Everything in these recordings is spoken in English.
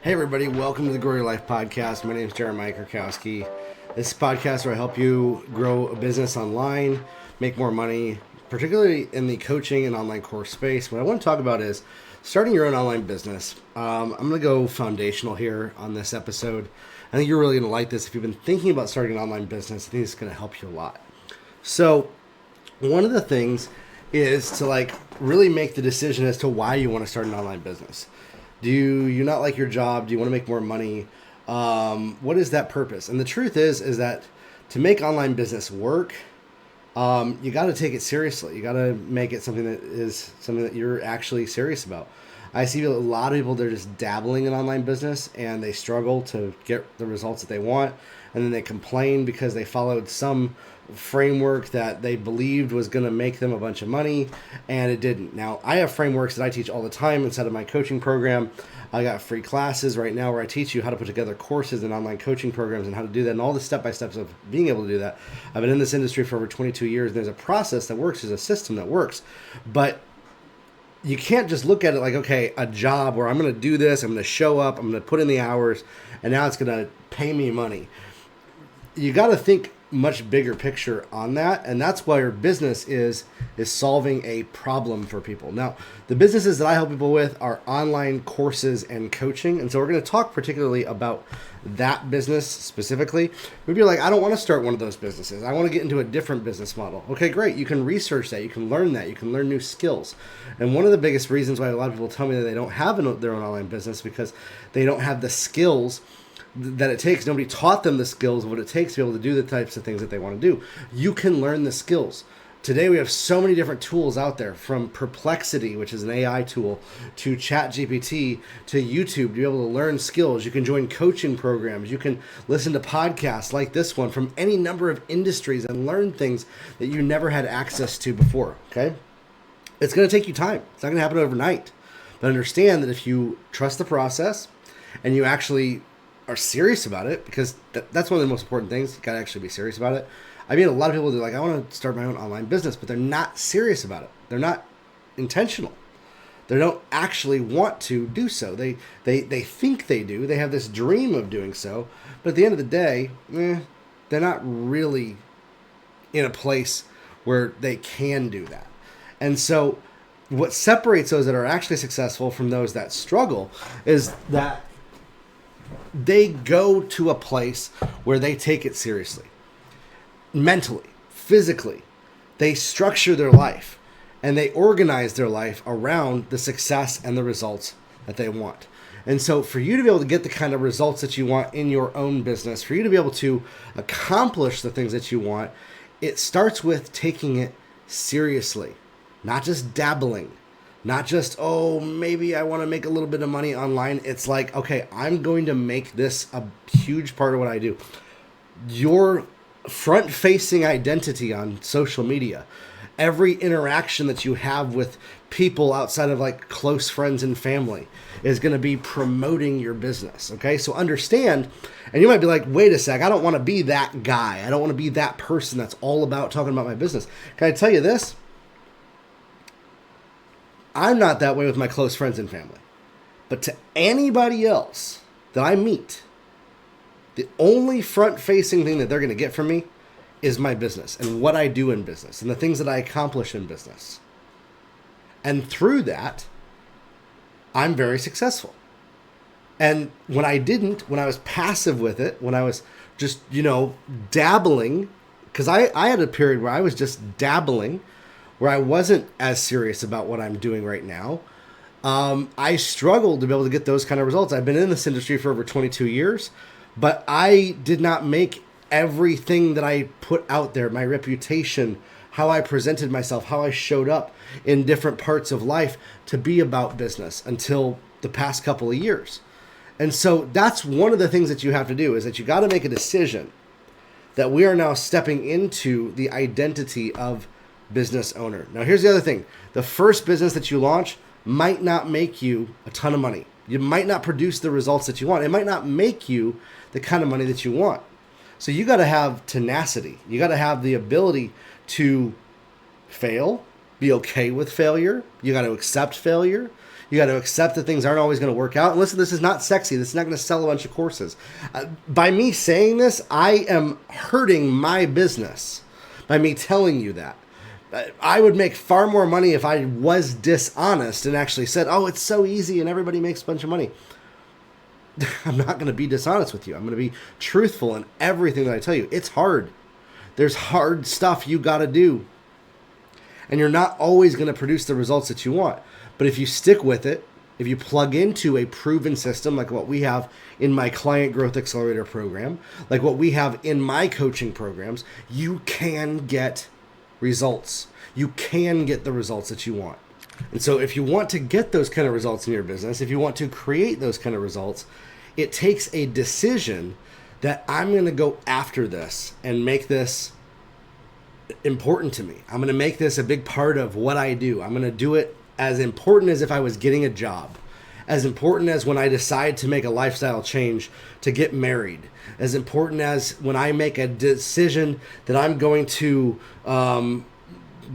Hey everybody, welcome to the Grow Your Life podcast. My name is Jeremiah Kurkowski. This is a podcast where I help you grow a business online, make more money, particularly in the coaching and online course space. What I want to talk about is starting your own online business. I'm going to go foundational here on this episode. I think you're really going to like this. If you've been thinking about starting an online business, I think it's going to help you a lot. So one of the things is to really make the decision as to why you want to start an online business. Do you not like your job? Do you want to make more money? What is that purpose? And the truth is that to make online business work, you got to take it seriously. You got to make it something that you're actually serious about. I see a lot of people, they're just dabbling in online business and they struggle to get the results that they want. And then they complain because they followed some framework that they believed was going to make them a bunch of money, and it didn't. Now, I have frameworks that I teach all the time inside of my coaching program. I got free classes right now where I teach you how to put together courses and online coaching programs and how to do that and all the step-by-steps of being able to do that. I've been in this industry for over 22 years. There's a process that works. There's a system that works. But you can't just look at it like, okay, a job where I'm going to do this, I'm going to show up, I'm going to put in the hours, and now it's going to pay me money. You got to think much bigger picture on that, and that's why your business is solving a problem for people. Now, the businesses that I help people with are online courses and coaching, and so we're going to talk particularly about that business specifically. Maybe you're like, I don't want to start one of those businesses. I want to get into a different business model. Okay, great. You can research that. You can learn that. You can learn new skills. And one of the biggest reasons why a lot of people tell me that they don't have their own online business because they don't have the skills that it takes. Nobody taught them the skills of what it takes to be able to do the types of things that they want to do. You can learn the skills. Today we have so many different tools out there, from Perplexity, which is an AI tool, to ChatGPT, to YouTube, to be able to learn skills. You can join coaching programs. You can listen to podcasts like this one from any number of industries and learn things that you never had access to before, okay? It's going to take you time. It's not going to happen overnight. But understand that if you trust the process and you actually are serious about it, because that's one of the most important things. You got to actually be serious about it. I mean, a lot of people, they're like, I want to start my own online business, but they're not serious about it. They're not intentional. They don't actually want to do so. They think they do. They have this dream of doing so, but at the end of the day, they're not really in a place where they can do that. And so what separates those that are actually successful from those that struggle is that they go to a place where they take it seriously. Mentally, physically, they structure their life and they organize their life around the success and the results that they want. And so for you to be able to get the kind of results that you want in your own business, for you to be able to accomplish the things that you want, it starts with taking it seriously, not just dabbling. Not just, oh, maybe I want to make a little bit of money online. It's like, okay, I'm going to make this a huge part of what I do. Your front-facing identity on social media, every interaction that you have with people outside of like close friends and family is going to be promoting your business, okay? So understand, and you might be like, wait a sec, I don't want to be that guy. I don't want to be that person that's all about talking about my business. Can I tell you this? I'm not that way with my close friends and family. But to anybody else that I meet, the only front-facing thing that they're going to get from me is my business and what I do in business and the things that I accomplish in business. And through that, I'm very successful. And when I was passive with it, when I was just, dabbling, because I had a period where I was just dabbling, where I wasn't as serious about what I'm doing right now, I struggled to be able to get those kind of results. I've been in this industry for over 22 years, but I did not make everything that I put out there, my reputation, how I presented myself, how I showed up in different parts of life, to be about business until the past couple of years. And so that's one of the things that you have to do, is that you got to make a decision that we are now stepping into the identity of business owner. Now, here's the other thing. The first business that you launch might not make you a ton of money. You might not produce the results that you want. It might not make you the kind of money that you want. So you got to have tenacity. You got to have the ability to fail, be okay with failure. You got to accept failure. You got to accept that things aren't always going to work out. And listen, this is not sexy. This is not going to sell a bunch of courses. By me saying this, I am hurting my business by me telling you that. I would make far more money if I was dishonest and actually said, oh, it's so easy and everybody makes a bunch of money. I'm not going to be dishonest with you. I'm going to be truthful in everything that I tell you. It's hard. There's hard stuff you got to do. And you're not always going to produce the results that you want. But if you stick with it, if you plug into a proven system like what we have in my Client Growth Accelerator program, like what we have in my coaching programs, you can get results. You can get the results that you want. And so if you want to get those kind of results in your business, if you want to create those kind of results, it takes a decision that I'm going to go after this and make this important to me. I'm going to make this a big part of what I do. I'm going to do it as important as if I was getting a job, as important as when I decide to make a lifestyle change to get married, as important as when I make a decision that I'm going to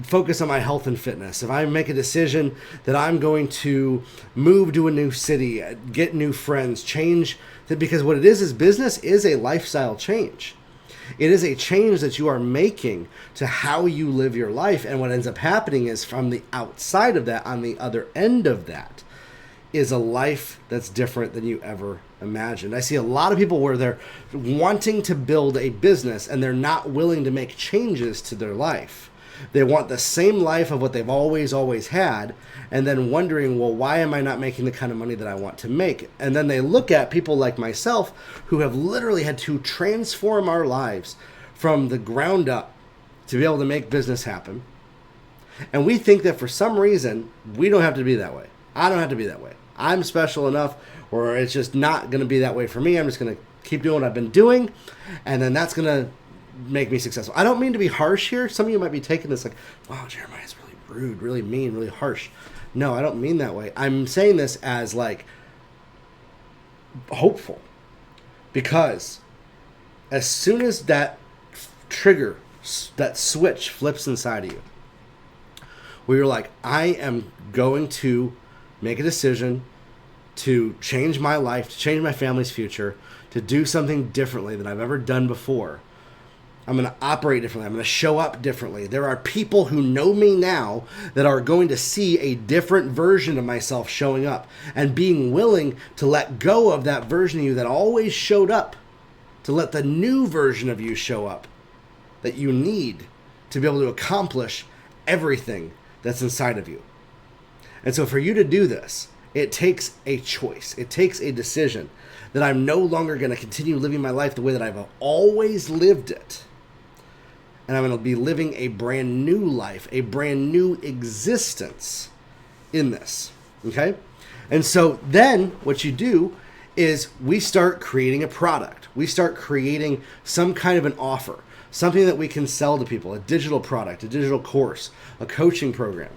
focus on my health and fitness. If I make a decision that I'm going to move to a new city, get new friends, change, because what it is business is a lifestyle change. It is a change that you are making to how you live your life. And what ends up happening is from the outside of that, on the other end of that, is a life that's different than you ever imagined. I see a lot of people where they're wanting to build a business and they're not willing to make changes to their life. They want the same life of what they've always had, and then wondering, well, why am I not making the kind of money that I want to make? And then they look at people like myself who have literally had to transform our lives from the ground up to be able to make business happen. And we think that for some reason, we don't have to be that way. I don't have to be that way. I'm special enough, or it's just not going to be that way for me. I'm just going to keep doing what I've been doing, and then that's going to make me successful. I don't mean to be harsh here. Some of you might be taking this like, wow, Jeremiah's really rude, really mean, really harsh. No, I don't mean that way. I'm saying this as like hopeful, because as soon as that trigger, that switch flips inside of you, where you're like, I am going to make a decision to change my life, to change my family's future, to do something differently than I've ever done before. I'm going to operate differently. I'm going to show up differently. There are people who know me now that are going to see a different version of myself showing up, and being willing to let go of that version of you that always showed up, to let the new version of you show up that you need to be able to accomplish everything that's inside of you. And so for you to do this, it takes a choice. It takes a decision that I'm no longer going to continue living my life the way that I've always lived it. And I'm going to be living a brand new life, a brand new existence in this. Okay? And so then what you do is we start creating a product. We start creating some kind of an offer, something that we can sell to people, a digital product, a digital course, a coaching program.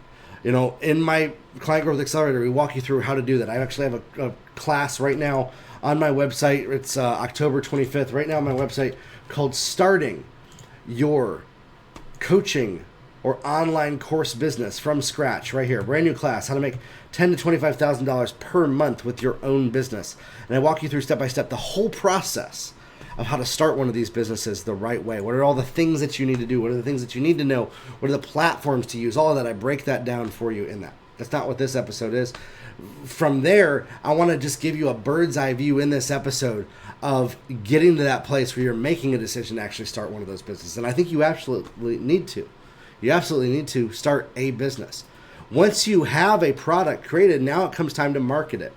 You know, in my Client Growth Accelerator, we walk you through how to do that. I actually have a class right now on my website. It's October 25th. Right now on my website called Starting Your Coaching or Online Course Business from Scratch. Right here, brand new class, how to make $10,000 to $25,000 per month with your own business. And I walk you through step by step the whole process of how to start one of these businesses the right way. What are all the things that you need to do? What are the things that you need to know? What are the platforms to use? All of that, I break that down for you in that. That's not what this episode is. From there, I want to just give you a bird's eye view in this episode of getting to that place where you're making a decision to actually start one of those businesses. And I think you absolutely need to. You absolutely need to start a business. Once you have a product created, now it comes time to market it.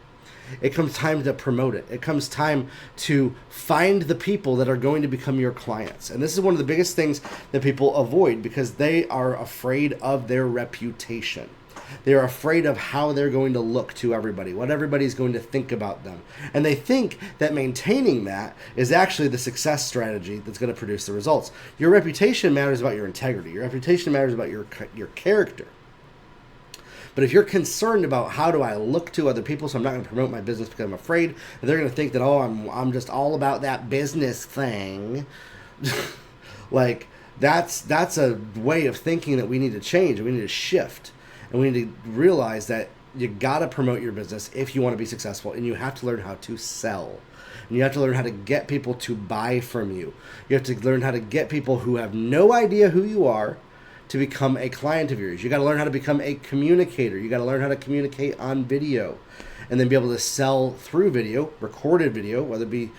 It comes time to promote it. It comes time to find the people that are going to become your clients. And this is one of the biggest things that people avoid because they are afraid of their reputation. They're afraid of how they're going to look to everybody, what everybody's going to think about them. And they think that maintaining that is actually the success strategy that's going to produce the results. Your reputation matters about your integrity. Your reputation matters about your character. But if you're concerned about how do I look to other people, so I'm not going to promote my business because I'm afraid that they're going to think that, oh, I'm just all about that business thing. Like, that's a way of thinking that we need to change. We need to shift. And we need to realize that you got to promote your business if you want to be successful, and you have to learn how to sell. And you have to learn how to get people to buy from you. You have to learn how to get people who have no idea who you are to become a client of yours. You got to learn how to become a communicator. You got to learn how to communicate on video, and then be able to sell through video, recorded video, whether it be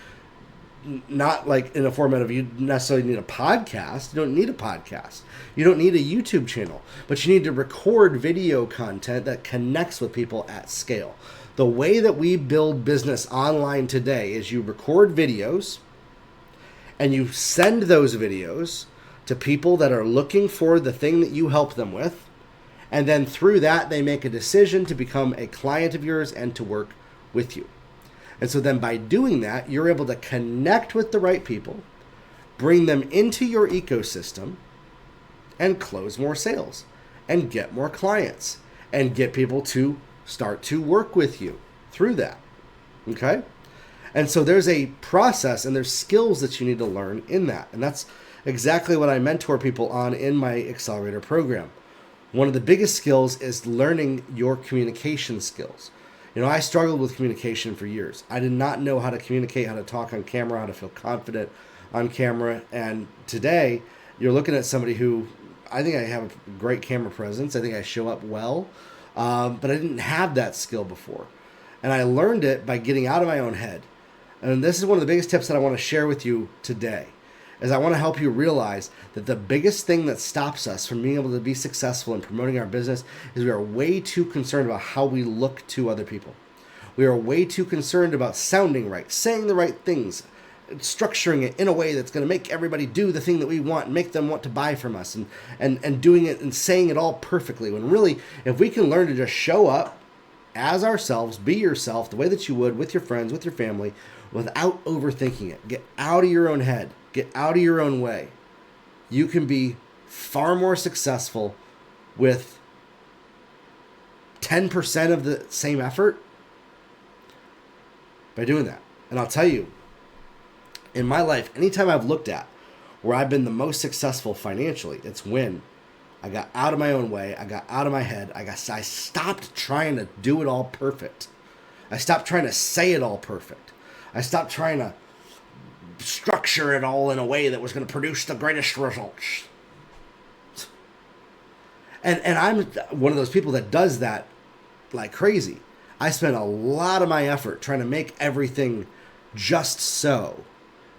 not like in a format of you necessarily need a podcast. You don't need a podcast. You don't need a YouTube channel, but you need to record video content that connects with people at scale. The way that we build business online today is you record videos and you send those videos to people that are looking for the thing that you help them with. And then through that, they make a decision to become a client of yours and to work with you. And so then by doing that, you're able to connect with the right people, bring them into your ecosystem, and close more sales, and get more clients, and get people to start to work with you through that. Okay? And so there's a process and there's skills that you need to learn in that. And that's exactly what I mentor people on in my accelerator program. One of the biggest skills is learning your communication skills. You know, I struggled with communication for years. I did not know how to communicate, how to talk on camera, how to feel confident on camera. And today, you're looking at somebody who, I think I have a great camera presence. I think I show up well, but I didn't have that skill before. And I learned it by getting out of my own head. And this is one of the biggest tips that I want to share with you today, is I want to help you realize that the biggest thing that stops us from being able to be successful in promoting our business is we are way too concerned about how we look to other people. We are way too concerned about sounding right, saying the right things, structuring it in a way that's going to make everybody do the thing that we want and make them want to buy from us, and doing it and saying it all perfectly. When really, if we can learn to just show up as ourselves, be yourself the way that you would with your friends, with your family, without overthinking it, get out of your own head, get out of your own way, you can be far more successful with 10% of the same effort by doing that. And I'll tell you, in my life, anytime I've looked at where I've been the most successful financially, it's when I got out of my own way, I got out of my head, I stopped trying to do it all perfect. I stopped trying to say it all perfect. I stopped trying to structure it all in a way that was going to produce the greatest results. And I'm one of those people that does that like crazy. I spend a lot of my effort trying to make everything just so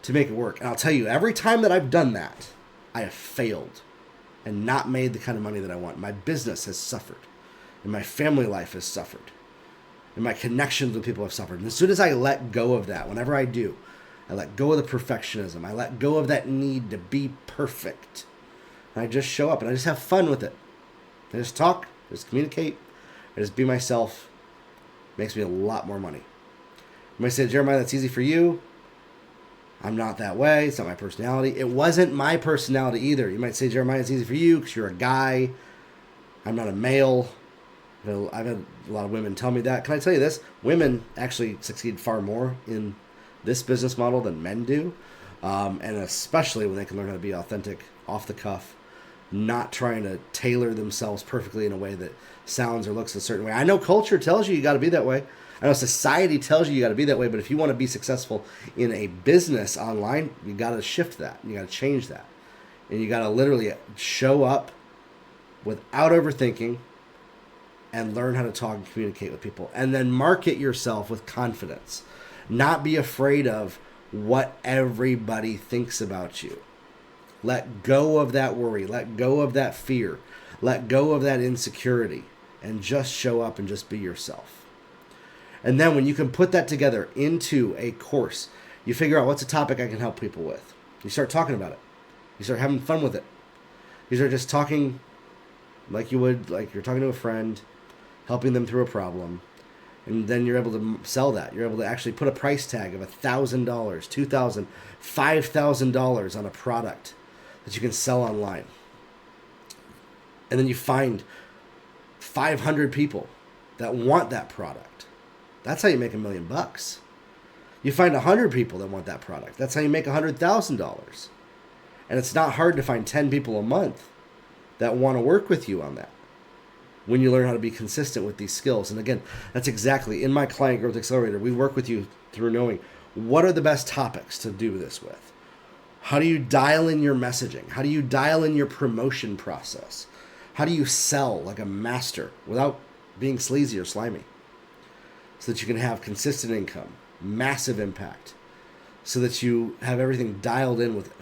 to make it work. And I'll tell you, every time that I've done that, I have failed and not made the kind of money that I want. My business has suffered, and my family life has suffered, and my connections with people have suffered. And as soon as I let go of that, whenever I do, I let go of the perfectionism. I let go of that need to be perfect. And I just show up and I just have fun with it. I just talk, just communicate, I just be myself. It makes me a lot more money. You might say, Jeremiah, that's easy for you. I'm not that way. It's not my personality. It wasn't my personality either. You might say, Jeremiah, it's easy for you because you're a guy. I'm not a male. I've had a lot of women tell me that. Can I tell you this? Women actually succeed far more in this business model than men do. And especially when they can learn how to be authentic, off the cuff, not trying to tailor themselves perfectly in a way that sounds or looks a certain way. I know culture tells you got to be that way. I know society tells you got to be that way, but if you want to be successful in a business online, you got to shift that. You got to change that. And you got to literally show up without overthinking and learn how to talk and communicate with people. And then market yourself with confidence. Not be afraid of what everybody thinks about you. Let go of that worry. Let go of that fear. Let go of that insecurity. And just show up and just be yourself. And then when you can put that together into a course, you figure out what's a topic I can help people with. You start talking about it. You start having fun with it. You start just talking like you would, like you're talking to a friend, helping them through a problem. And then you're able to sell that. You're able to actually put a price tag of $1,000, $2,000, $5,000 on a product that you can sell online. And then you find 500 people that want that product. That's how you make $1 million. You find 100 people that want that product. That's how you make $100,000. And it's not hard to find 10 people a month that want to work with you on that. when you learn how to be consistent with these skills. And again, that's exactly in my Client Growth Accelerator. We work with you through knowing what are the best topics to do this with. How do you dial in your messaging? How do you dial in your promotion process? How do you sell like a master without being sleazy or slimy? So that you can have consistent income, massive impact, so that you have everything dialed in with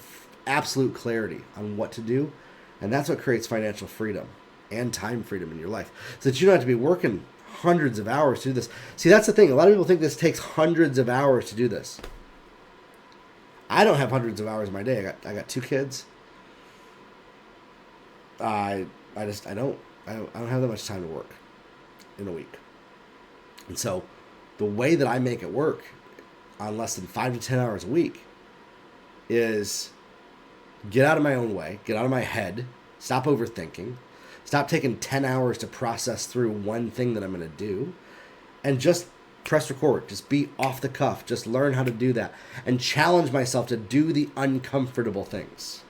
absolute clarity on what to do. And that's what creates financial freedom and time freedom in your life, so that you don't have to be working hundreds of hours to do this. See, that's the thing. A lot of people think this takes hundreds of hours to do this. I don't have hundreds of hours in my day. I got 2 kids. I don't have that much time to work in a week. And so the way that I make it work on less than 5 to 10 hours a week is get out of my own way, get out of my head, stop overthinking, stop taking 10 hours to process through one thing that I'm going to do, and just press record. Just be off the cuff. Just learn how to do that and challenge myself to do the uncomfortable things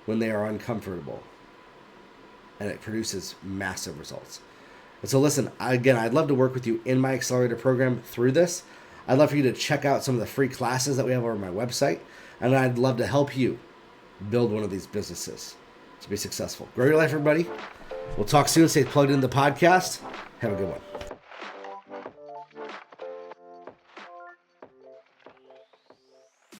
when they are uncomfortable. And it produces massive results. And so listen, again, I'd love to work with you in my accelerator program through this. I'd love for you to check out some of the free classes that we have over my website. And I'd love to help you build one of these businesses to be successful. Grow your life, everybody. We'll talk soon. Stay plugged into the podcast. Have a good one.